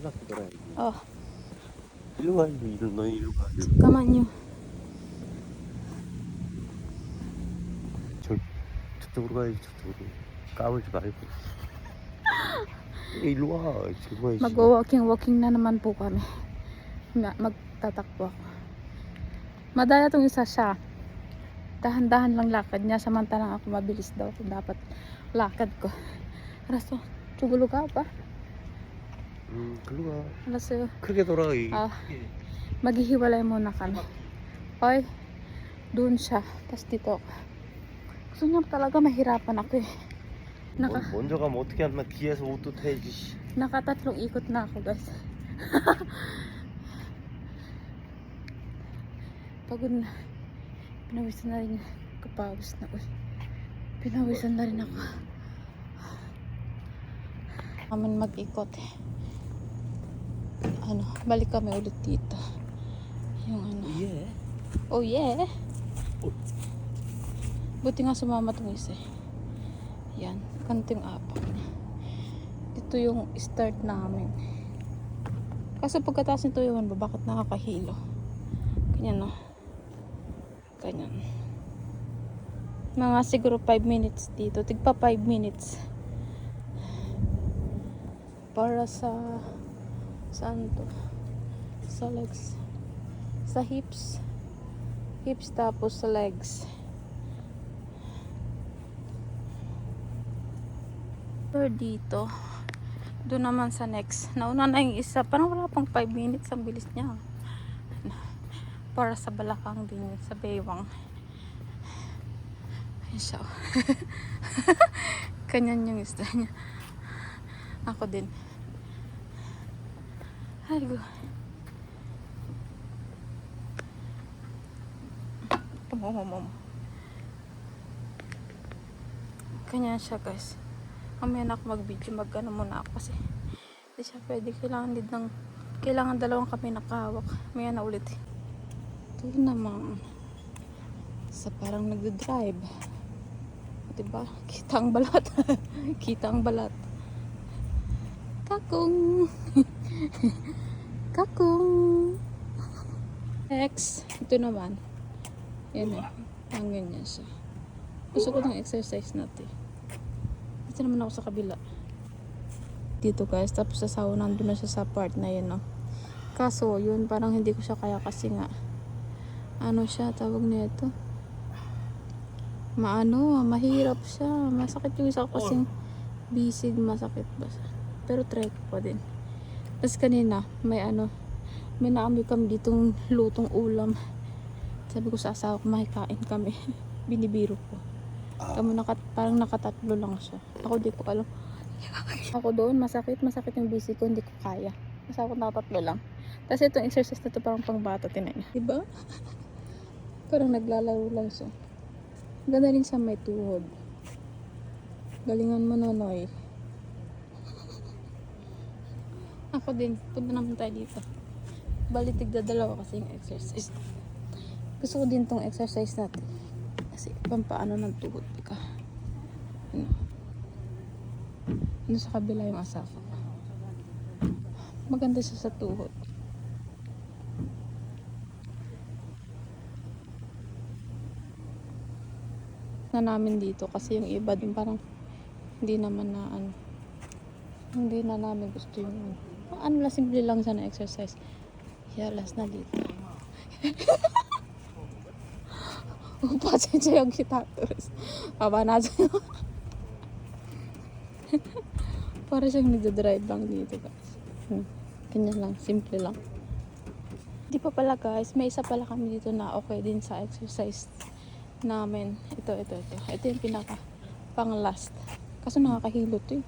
바퀴 돌아야지. 어, 일로 가, 일로, 너 일로 가. 일로. 잠깐만요. 저쪽으로 가야지, 저쪽으로. 까불지 말고. 일로 와, 저거 와야지. Mag-walking na naman po kami. Magtatakbo ako. Madaya tong isa siya. Dahan-dahan lang lakad niya. Samantalang ako mabilis daw. Dapat lakad ko. Araso, 죽을로 가 봐. 글로 가. 알았어요. 크게 돌아. 아, maghihiwalay muna kami. Oy, doon siya. Tapos dito ako. Gusto niya talaga mahirapan ako eh. 먼저 가면 어떻게 하면 뒤에서 옷도 태야지. Nakatatlong ikot na ako guys. Pagod na. Pinawisan na rin. Kapawis na. Uy. Pinawisan na rin ako. Amin mag-ikot eh. Balik kami ulit dito. Yung 예. Oh yeah. Oh. Buti nga sumama itong isa eh. Yan. Kanting apak niya. Dito yung start namin. Kaso pagkataas nito yun, bakit nakakahilo? Ganyan no. Ganyan. Mga siguro 5 minutes dito. Tigpa 5 minutes. Para sa saan to? Sa legs. Sa hips. Hips tapos sa legs. Dito. Doon naman sa next. Nauna na yung isa. Parang wala pang 5 minutes. Ang bilis niya. Para sa balakang din. Sa baywang. Ayun siya. Kanyan yung isda niya. Ako din. Ay, go. Mom. Kanyan siya guys. Mamaya na ako mag-video. Mag-ano muna ako kasi hindi siya pwede. Kailangan dalawang kami nakahawak. Maya na ulit eh. Ito yun naman. Sa parang nagdo-drive. Diba? Kita ang balat. Kita ang balat. Kakong. Kakong. X. Ito naman. Yan eh. Ang ganyan siya. Gusto ko ng exercise natin. Dito naman ako sa kabila. Dito guys. Tapos sa sauna, nandun na siya sa part na yun. No? Kaso, yun parang hindi ko siya kaya kasi nga. Ano siya? Tawag na ito. Mahirap siya. Masakit yung isa ko kasing bisig. Masakit ba siya? Pero try ko pa din. Tapos kanina, may naamoy kami ditong lutong ulam. Sabi ko sa asawa ko, makikain kami. Binibiro ko. Parang nakatatlo lang siya. Ako di ko alam. Ako doon, masakit yung bisig ko, hindi ko kaya. Kasi ako nakatatlo lang. Tapos itong exercise na ito parang pang bata, tinan niya. Diba? Parang naglalaro lang siya. Ganda rin siya may tuhod. Galingan mo, Nonoy. Ako din, punta naman tayo dito. Bali, tigdadalawa kasi yung exercise. Gusto ko din tong exercise natin. Kasi pampaano ng tuhod ka. Ano sa kabila yung asawa ko. Maganda siya sa tuhod. Na namin dito kasi yung iba din parang hindi naman na hindi na namin gusto yung lang, simple lang siya na exercise. Last na dito. Pasensya yung kita terus. Baba na siya. Para siyang nagdadrive lang dito guys. Ganyan lang, simple lang. Di pa pala guys, may isa pala kami dito na okay din sa exercise namin. Ito yung pinaka pang last. Kaso nakakahilo to eh.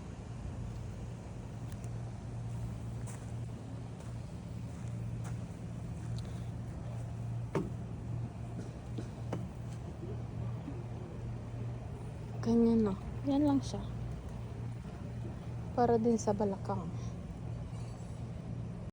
Ganyan no. Yan lang siya. Para din sa balakang.